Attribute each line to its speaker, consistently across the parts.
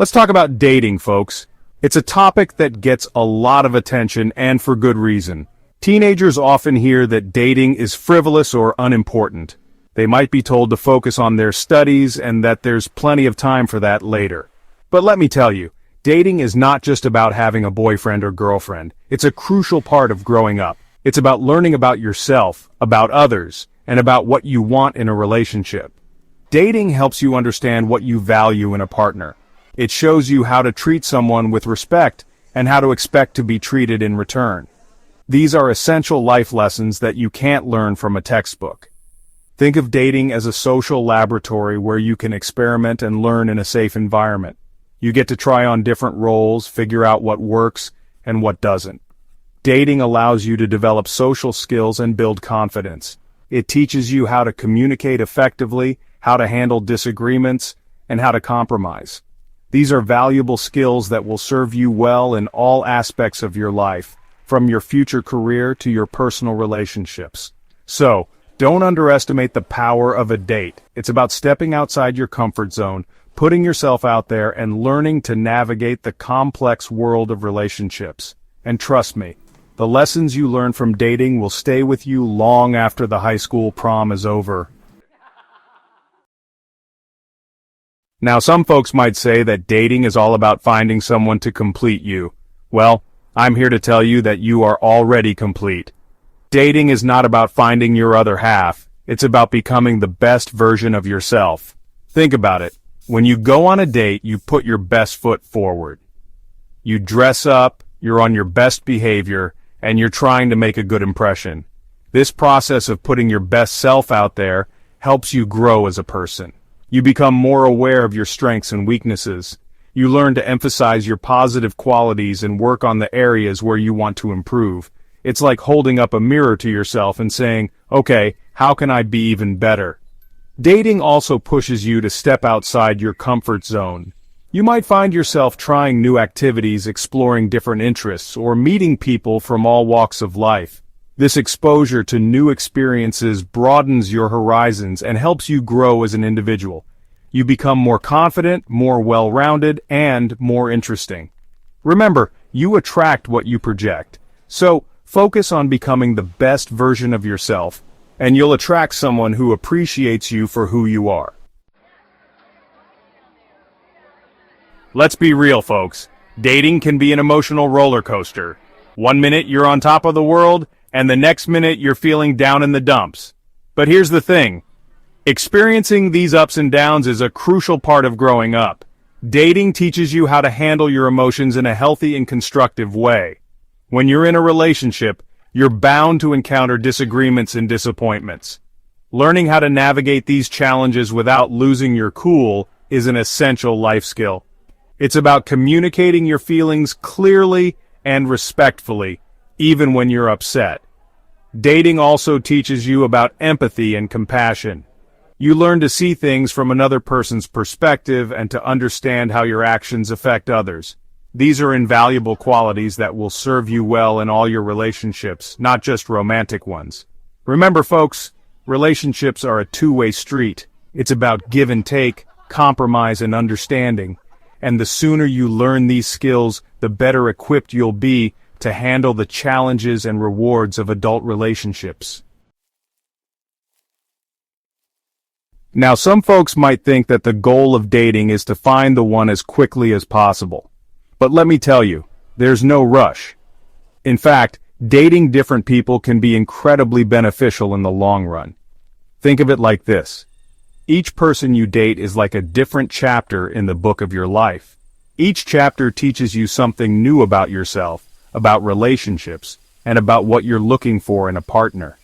Speaker 1: Let's talk about dating, folks. It's a topic that gets a lot of attention, and for good reason. Teenagers often hear that dating is frivolous or unimportant. They might be told to focus on their studies and that there's plenty of time for that later. But let me tell you, dating is not just about having a boyfriend or girlfriend. It's a crucial part of growing up. It's about learning about yourself, about others, and about what you want in a relationship. Dating helps you understand what you value in a partner. It shows you how to treat someone with respect and how to expect to be treated in return. These are essential life lessons that you can't learn from a textbook. Think of dating as a social laboratory where you can experiment and learn in a safe environment. You get to try on different roles, figure out what works and what doesn't. Dating allows you to develop social skills and build confidence. It teaches you how to communicate effectively, how to handle disagreements, and how to compromise. These are valuable skills that will serve you well in all aspects of your life, from your future career to your personal relationships. So, don't underestimate the power of a date. It's about stepping outside your comfort zone, putting yourself out there, and learning to navigate the complex world of relationships. And trust me, the lessons you learn from dating will stay with you long after the high school prom is over. Now, some folks might say that dating is all about finding someone to complete you. Well, I'm here to tell you that you are already complete. Dating is not about finding your other half. It's about becoming the best version of yourself. Think about it. When you go on a date, you put your best foot forward. You dress up, you're on your best behavior, and you're trying to make a good impression. This process of putting your best self out there helps you grow as a person. You become more aware of your strengths and weaknesses. You learn to emphasize your positive qualities and work on the areas where you want to improve. It's like holding up a mirror to yourself and saying, okay, how can I be even better? Dating also pushes you to step outside your comfort zone. You might find yourself trying new activities, exploring different interests, or meeting people from all walks of life. This exposure to new experiences broadens your horizons and helps you grow as an individual. You become more confident, more well-rounded, and more interesting. Remember, you attract what you project. So, focus on becoming the best version of yourself, and you'll attract someone who appreciates you for who you are. Let's be real, folks. Dating can be an emotional roller coaster. One minute you're on top of the world, and the next minute you're feeling down in the dumps. But here's the thing. Experiencing these ups and downs is a crucial part of growing up. Dating teaches you how to handle your emotions in a healthy and constructive way. When you're in a relationship, you're bound to encounter disagreements and disappointments. Learning how to navigate these challenges without losing your cool is an essential life skill. It's about communicating your feelings clearly and respectfully, even when you're upset. Dating also teaches you about empathy and compassion. You learn to see things from another person's perspective and to understand how your actions affect others. These are invaluable qualities that will serve you well in all your relationships, not just romantic ones. Remember, folks, relationships are a two-way street. It's about give and take, compromise, and understanding. And the sooner you learn these skills, the better equipped you'll be to handle the challenges and rewards of adult relationships. Now, some folks might think that the goal of dating is to find the one as quickly as possible. But let me tell you, there's no rush. In fact, dating different people can be incredibly beneficial in the long run. Think of it like this. Each person you date is like a different chapter in the book of your life. Each chapter teaches you something new about yourself, about relationships, and about what you're looking for in a partner.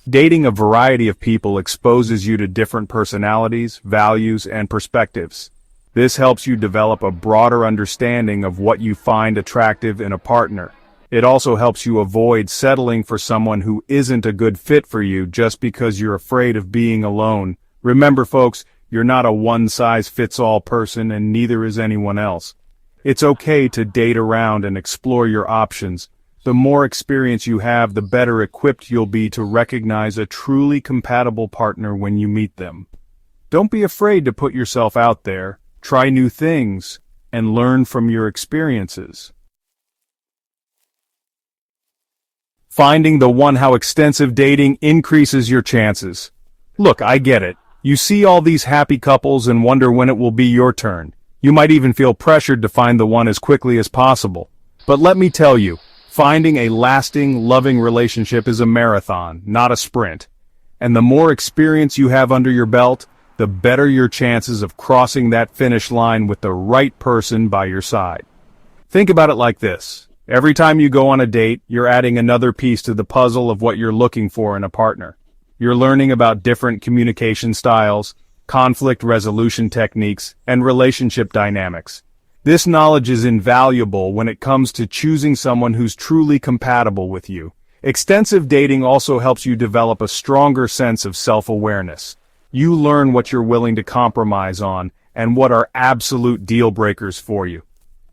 Speaker 1: Dating a variety of people exposes you to different personalities, values, and perspectives. This helps you develop a broader understanding of what you find attractive in a partner. It also helps you avoid settling for someone who isn't a good fit for you just because you're afraid of being alone. Remember, folks, you're not a one-size-fits-all person, and neither is anyone else. It's okay to date around and explore your options. The more experience you have, the better equipped you'll be to recognize a truly compatible partner when you meet them. Don't be afraid to put yourself out there, try new things, and learn from your experiences. Finding the one. How extensive dating increases your chances. Look, I get it. You see all these happy couples and wonder when it will be your turn. You might even feel pressured to find the one as quickly as possible. But let me tell you, finding a lasting, loving relationship is a marathon, not a sprint. And the more experience you have under your belt, the better your chances of crossing that finish line with the right person by your side. Think about it like this. Every time you go on a date, you're adding another piece to the puzzle of what you're looking for in a partner. You're learning about different communication styles, conflict resolution techniques, and relationship dynamics. This knowledge is invaluable when it comes to choosing someone who's truly compatible with you. Extensive dating also helps you develop a stronger sense of self-awareness. You learn what you're willing to compromise on and what are absolute deal breakers for you.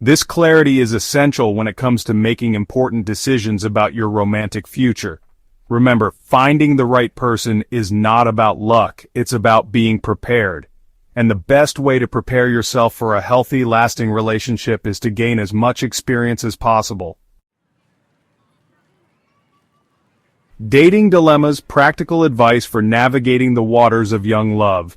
Speaker 1: This clarity is essential when it comes to making important decisions about your romantic future. Remember, finding the right person is not about luck, it's about being prepared. And the best way to prepare yourself for a healthy, lasting relationship is to gain as much experience as possible. Dating dilemmas, practical advice for navigating the waters of young love.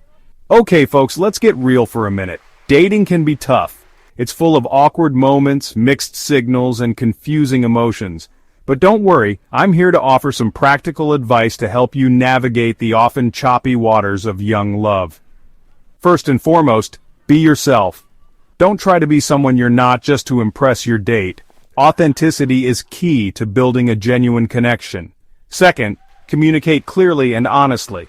Speaker 1: Okay, folks, let's get real for a minute. Dating can be tough. It's full of awkward moments, mixed signals, and confusing emotions. But don't worry, I'm here to offer some practical advice to help you navigate the often choppy waters of young love. First and foremost, be yourself. Don't try to be someone you're not just to impress your date. Authenticity is key to building a genuine connection. Second, communicate clearly and honestly.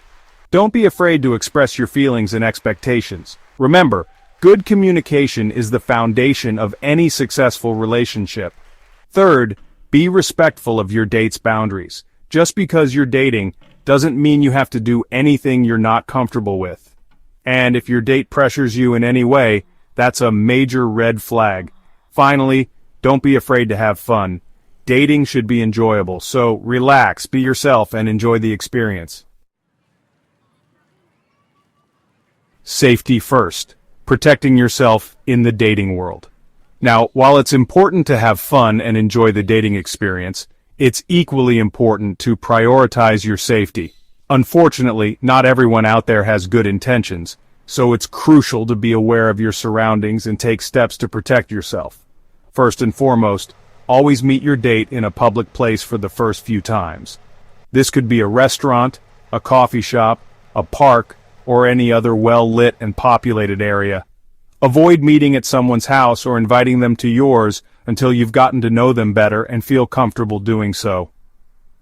Speaker 1: Don't be afraid to express your feelings and expectations. Remember, good communication is the foundation of any successful relationship. Third, be respectful of your date's boundaries. Just because you're dating doesn't mean you have to do anything you're not comfortable with. And if your date pressures you in any way, that's a major red flag. Finally, don't be afraid to have fun. Dating should be enjoyable, so relax, be yourself, and enjoy the experience. Safety first. Protecting yourself in the dating world. Now, while it's important to have fun and enjoy the dating experience, it's equally important to prioritize your safety. Unfortunately, not everyone out there has good intentions, so it's crucial to be aware of your surroundings and take steps to protect yourself. First and foremost, always meet your date in a public place for the first few times. This could be a restaurant, a coffee shop, a park, or any other well-lit and populated area. Avoid meeting at someone's house or inviting them to yours until you've gotten to know them better and feel comfortable doing so.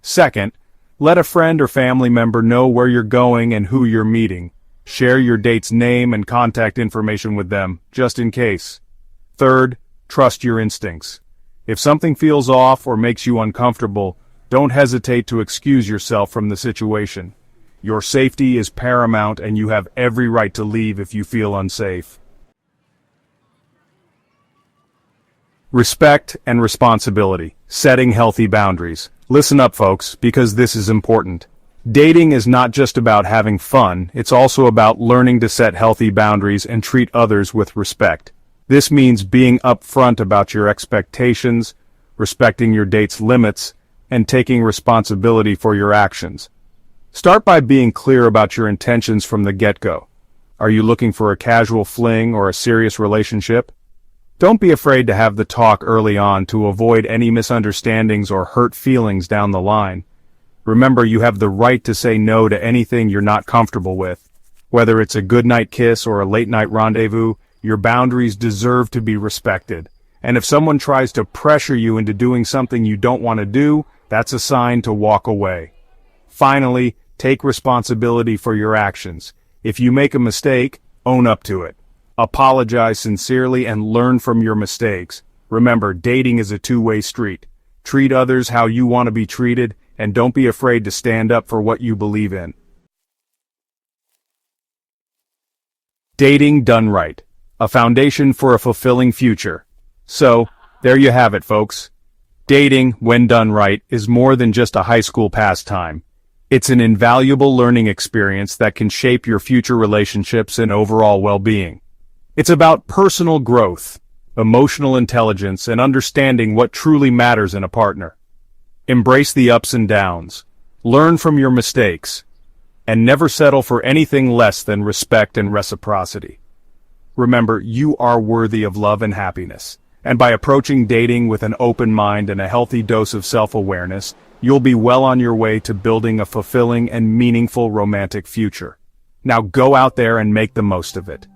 Speaker 1: Second, let a friend or family member know where you're going and who you're meeting. Share your date's name and contact information with them, just in case. Third, trust your instincts. If something feels off or makes you uncomfortable, don't hesitate to excuse yourself from the situation. Your safety is paramount and you have every right to leave if you feel unsafe. Respect and responsibility. Setting healthy boundaries. Listen up, folks, because this is important. Dating is not just about having fun, it's also about learning to set healthy boundaries and treat others with respect. This means being upfront about your expectations, respecting your date's limits, and taking responsibility for your actions. Start by being clear about your intentions from the get-go. Are you looking for a casual fling or a serious relationship? Don't be afraid to have the talk early on to avoid any misunderstandings or hurt feelings down the line. Remember, you have the right to say no to anything you're not comfortable with. Whether it's a goodnight kiss or a late-night rendezvous, your boundaries deserve to be respected. And if someone tries to pressure you into doing something you don't want to do, that's a sign to walk away. Finally, take responsibility for your actions. If you make a mistake, own up to it. Apologize sincerely and learn from your mistakes. Remember, dating is a two-way street. Treat others how you want to be treated, and don't be afraid to stand up for what you believe in. Dating done right. A foundation for a fulfilling future. So, there you have it, folks. Dating, when done right, is more than just a high school pastime. It's an invaluable learning experience that can shape your future relationships and overall well-being. It's about personal growth, emotional intelligence, and understanding what truly matters in a partner. Embrace the ups and downs, learn from your mistakes, and never settle for anything less than respect and reciprocity. Remember, you are worthy of love and happiness, and by approaching dating with an open mind and a healthy dose of self-awareness, you'll be well on your way to building a fulfilling and meaningful romantic future. Now go out there and make the most of it.